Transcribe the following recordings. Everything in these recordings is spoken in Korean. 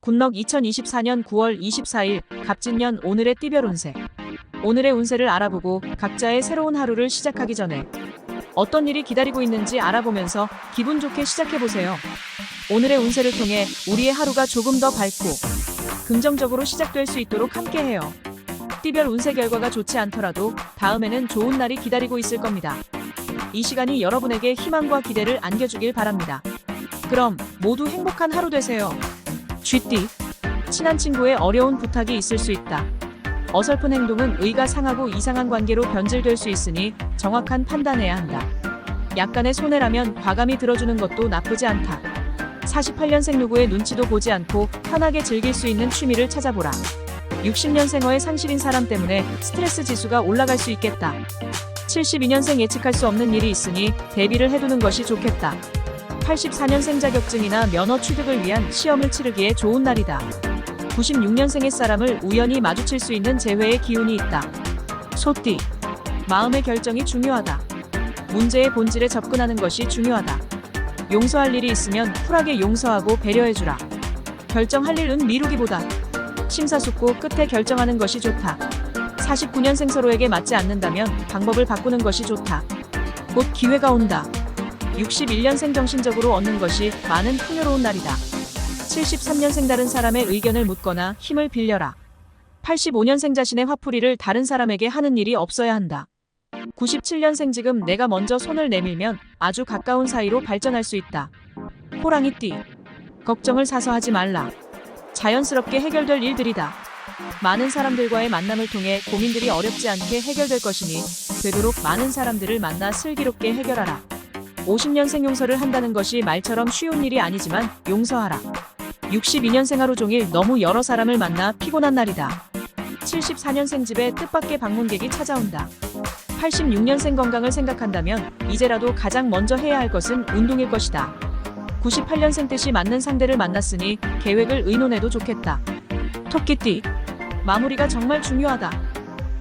굿넉 2024년 9월 24일 갑진년 오늘의 띠별 운세. 오늘의 운세를 알아보고 각자의 새로운 하루를 시작하기 전에 어떤 일이 기다리고 있는지 알아보면서 기분 좋게 시작해보세요. 오늘의 운세를 통해 우리의 하루가 조금 더 밝고 긍정적으로 시작될 수 있도록 함께해요. 띠별 운세 결과가 좋지 않더라도 다음에는 좋은 날이 기다리고 있을 겁니다. 이 시간이 여러분에게 희망과 기대를 안겨주길 바랍니다. 그럼 모두 행복한 하루 되세요. 쥐띠. 친한 친구의 어려운 부탁이 있을 수 있다. 어설픈 행동은 의가 상하고 이상한 관계로 변질될 수 있으니 정확한 판단해야 한다. 약간의 손해라면 과감히 들어주는 것도 나쁘지 않다. 48년생 누구의 눈치도 보지 않고 편하게 즐길 수 있는 취미를 찾아보라. 60년생어의 상실인 사람 때문에 스트레스 지수가 올라갈 수 있겠다. 72년생 예측할 수 없는 일이 있으니 대비를 해두는 것이 좋겠다. 84년생 자격증이나 면허 취득을 위한 시험을 치르기에 좋은 날이다. 96년생의 사람을 우연히 마주칠 수 있는 재회의 기운이 있다. 소띠. 마음의 결정이 중요하다. 문제의 본질에 접근하는 것이 중요하다. 용서할 일이 있으면 쿨하게 용서하고 배려해주라. 결정할 일은 미루기보다 심사숙고 끝에 결정하는 것이 좋다. 49년생 서로에게 맞지 않는다면 방법을 바꾸는 것이 좋다. 곧 기회가 온다. 61년생 정신적으로 얻는 것이 많은 풍요로운 날이다. 73년생 다른 사람의 의견을 묻거나 힘을 빌려라. 85년생 자신의 화풀이를 다른 사람에게 하는 일이 없어야 한다. 97년생 지금 내가 먼저 손을 내밀면 아주 가까운 사이로 발전할 수 있다. 호랑이띠. 걱정을 사서 하지 말라. 자연스럽게 해결될 일들이다. 많은 사람들과의 만남을 통해 고민들이 어렵지 않게 해결될 것이니 되도록 많은 사람들을 만나 슬기롭게 해결하라. 50년생 용서를 한다는 것이 말처럼 쉬운 일이 아니지만 용서하라. 62년생 하루 종일 너무 여러 사람을 만나 피곤한 날이다. 74년생 집에 뜻밖의 방문객이 찾아온다. 86년생 건강을 생각한다면 이제라도 가장 먼저 해야 할 것은 운동일 것이다. 98년생 뜻이 맞는 상대를 만났으니 계획을 의논해도 좋겠다. 토끼띠. 마무리가 정말 중요하다.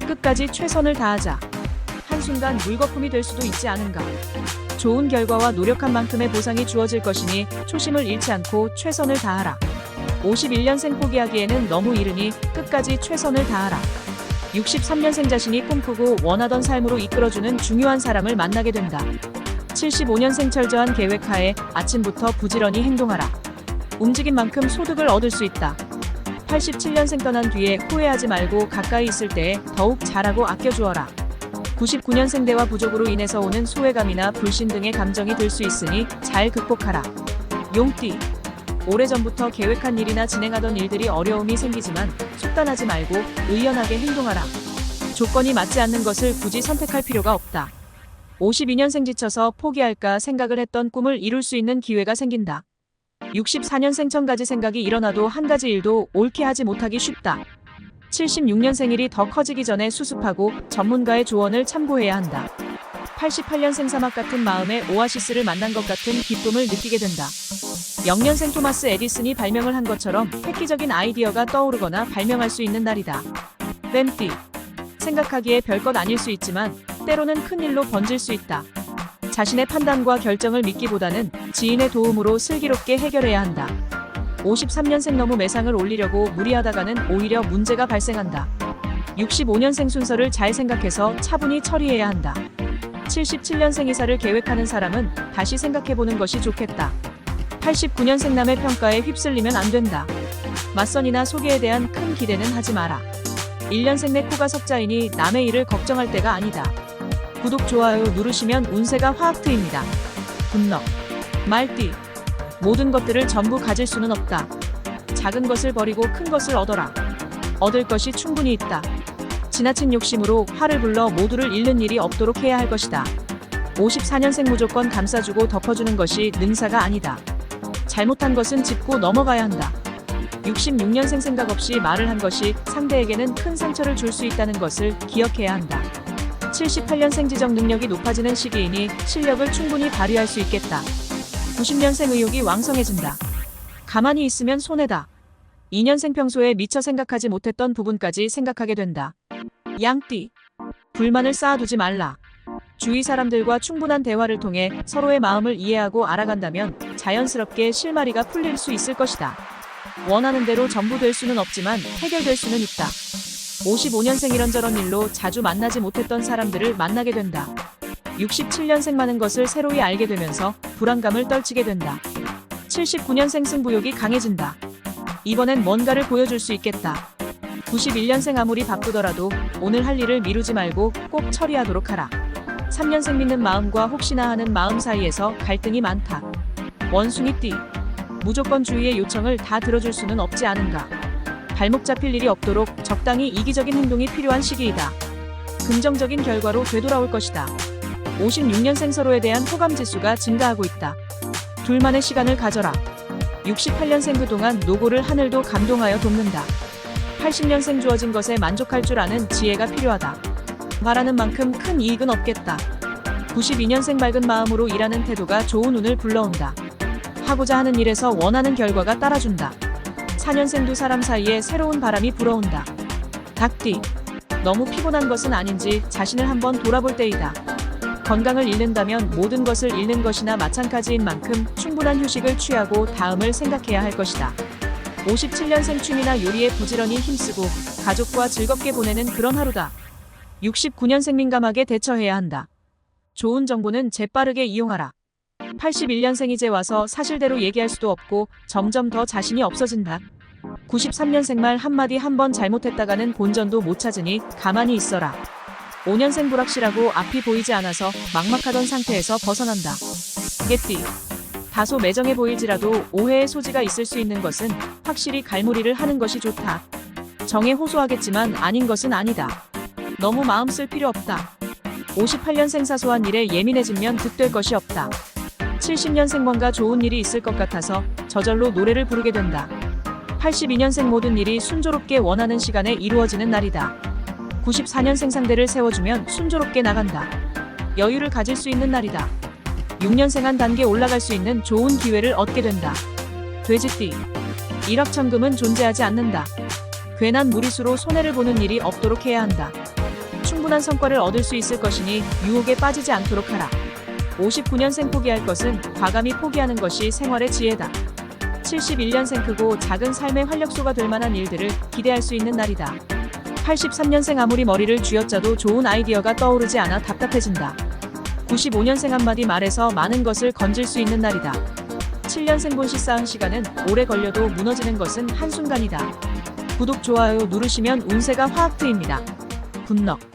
끝까지 최선을 다하자. 한순간 물거품이 될 수도 있지 않은가. 좋은 결과와 노력한 만큼의 보상이 주어질 것이니 초심을 잃지 않고 최선을 다하라. 51년생 포기하기에는 너무 이르니 끝까지 최선을 다하라. 63년생 자신이 꿈꾸고 원하던 삶으로 이끌어주는 중요한 사람을 만나게 된다. 75년생 철저한 계획하에 아침부터 부지런히 행동하라. 움직인 만큼 소득을 얻을 수 있다. 87년생 떠난 뒤에 후회하지 말고 가까이 있을 때에 더욱 잘하고 아껴주어라. 99년생 대화 부족으로 인해서 오는 소외감이나 불신 등의 감정이 들 수 있으니 잘 극복하라. 용띠. 오래전부터 계획한 일이나 진행하던 일들이 어려움이 생기지만 속단하지 말고 의연하게 행동하라. 조건이 맞지 않는 것을 굳이 선택할 필요가 없다. 52년생 지쳐서 포기할까 생각을 했던 꿈을 이룰 수 있는 기회가 생긴다. 64년생 천가지 생각이 일어나도 한 가지 일도 옳게 하지 못하기 쉽다. 76년생 일이 더 커지기 전에 수습하고 전문가의 조언을 참고해야 한다. 88년생 사막 같은 마음의 오아시스를 만난 것 같은 기쁨을 느끼게 된다. 0년생 토마스 에디슨이 발명을 한 것처럼 획기적인 아이디어가 떠오르거나 발명할 수 있는 날이다. 뱀띠. 생각하기에 별것 아닐 수 있지만 때로는 큰 일로 번질 수 있다. 자신의 판단과 결정을 믿기보다는 지인의 도움으로 슬기롭게 해결해야 한다. 53년생 너무 매상을 올리려고 무리하다가는 오히려 문제가 발생한다. 65년생 순서를 잘 생각해서 차분히 처리해야 한다. 77년생 이사를 계획하는 사람은 다시 생각해보는 것이 좋겠다. 89년생 남의 평가에 휩쓸리면 안 된다. 맞선이나 소개에 대한 큰 기대는 하지 마라. 1년생 내 코가 석자이니 남의 일을 걱정할 때가 아니다. 구독, 좋아요 누르시면 운세가 화학 트입니다. 굿넉. 말띠. 모든 것들을 전부 가질 수는 없다. 작은 것을 버리고 큰 것을 얻어라. 얻을 것이 충분히 있다. 지나친 욕심으로 화를 불러 모두를 잃는 일이 없도록 해야 할 것이다. 54년생 무조건 감싸주고 덮어주는 것이 능사가 아니다. 잘못한 것은 짚고 넘어가야 한다. 66년생 생각 없이 말을 한 것이 상대에게는 큰 상처를 줄 수 있다는 것을 기억해야 한다. 78년생 지적 능력이 높아지는 시기이니 실력을 충분히 발휘할 수 있겠다. 90년생 의욕이 왕성해진다. 가만히 있으면 손해다. 2년생 평소에 미처 생각하지 못했던 부분까지 생각하게 된다. 양띠. 불만을 쌓아두지 말라. 주위 사람들과 충분한 대화를 통해 서로의 마음을 이해하고 알아간다면 자연스럽게 실마리가 풀릴 수 있을 것이다. 원하는 대로 전부 될 수는 없지만 해결될 수는 있다. 55년생 이런저런 일로 자주 만나지 못했던 사람들을 만나게 된다. 67년생 많은 것을 새로이 알게 되면서 불안감을 떨치게 된다. 79년생 승부욕이 강해진다. 이번엔 뭔가를 보여줄 수 있겠다. 91년생 아무리 바쁘더라도 오늘 할 일을 미루지 말고 꼭 처리하도록 하라. 3년생 믿는 마음과 혹시나 하는 마음 사이에서 갈등이 많다. 원숭이 띠. 무조건 주위의 요청을 다 들어줄 수는 없지 않은가. 발목 잡힐 일이 없도록 적당히 이기적인 행동이 필요한 시기이다. 긍정적인 결과로 되돌아올 것이다. 56년생 서로에 대한 호감 지수가 증가하고 있다. 둘만의 시간을 가져라. 68년생 그동안 노고를 하늘도 감동하여 돕는다. 80년생 주어진 것에 만족할 줄 아는 지혜가 필요하다. 바라는 만큼 큰 이익은 없겠다. 92년생 밝은 마음으로 일하는 태도가 좋은 운을 불러온다. 하고자 하는 일에서 원하는 결과가 따라준다. 4년생 두 사람 사이에 새로운 바람이 불어온다. 닭띠. 너무 피곤한 것은 아닌지 자신을 한번 돌아볼 때이다. 건강을 잃는다면 모든 것을 잃는 것이나 마찬가지인 만큼 충분한 휴식을 취하고 다음을 생각해야 할 것이다. 57년생 취미나 요리에 부지런히 힘쓰고 가족과 즐겁게 보내는 그런 하루다. 69년생 민감하게 대처해야 한다. 좋은 정보는 재빠르게 이용하라. 81년생 이제 와서 사실대로 얘기할 수도 없고 점점 더 자신이 없어진다. 93년생 말 한마디 한번 잘못했다가는 본전도 못 찾으니 가만히 있어라. 5년생 불확실하고 앞이 보이지 않아서 막막하던 상태에서 벗어난다. 개띠. 다소 매정해 보일지라도 오해의 소지가 있을 수 있는 것은 확실히 갈무리를 하는 것이 좋다. 정에 호소하겠지만 아닌 것은 아니다. 너무 마음 쓸 필요 없다. 58년생 사소한 일에 예민해지면 득될 것이 없다. 70년생 뭔가 좋은 일이 있을 것 같아서 저절로 노래를 부르게 된다. 82년생 모든 일이 순조롭게 원하는 시간에 이루어지는 날이다. 94년생 상대를 세워주면 순조롭게 나간다. 여유를 가질 수 있는 날이다. 6년생 한 단계 올라갈 수 있는 좋은 기회를 얻게 된다. 돼지띠. 일확천금은 존재하지 않는다. 괜한 무리수로 손해를 보는 일이 없도록 해야 한다. 충분한 성과를 얻을 수 있을 것이니 유혹에 빠지지 않도록 하라. 59년생 포기할 것은 과감히 포기하는 것이 생활의 지혜다. 71년생 크고 작은 삶의 활력소가 될 만한 일들을 기대할 수 있는 날이다. 83년생 아무리 머리를 쥐어짜도 좋은 아이디어가 떠오르지 않아 답답해진다. 95년생 한마디 말에서 많은 것을 건질 수 있는 날이다. 7년생 본시 쌓은 시간은 오래 걸려도 무너지는 것은 한순간이다. 구독, 좋아요 누르시면 운세가 화학 트입니다. 분럭.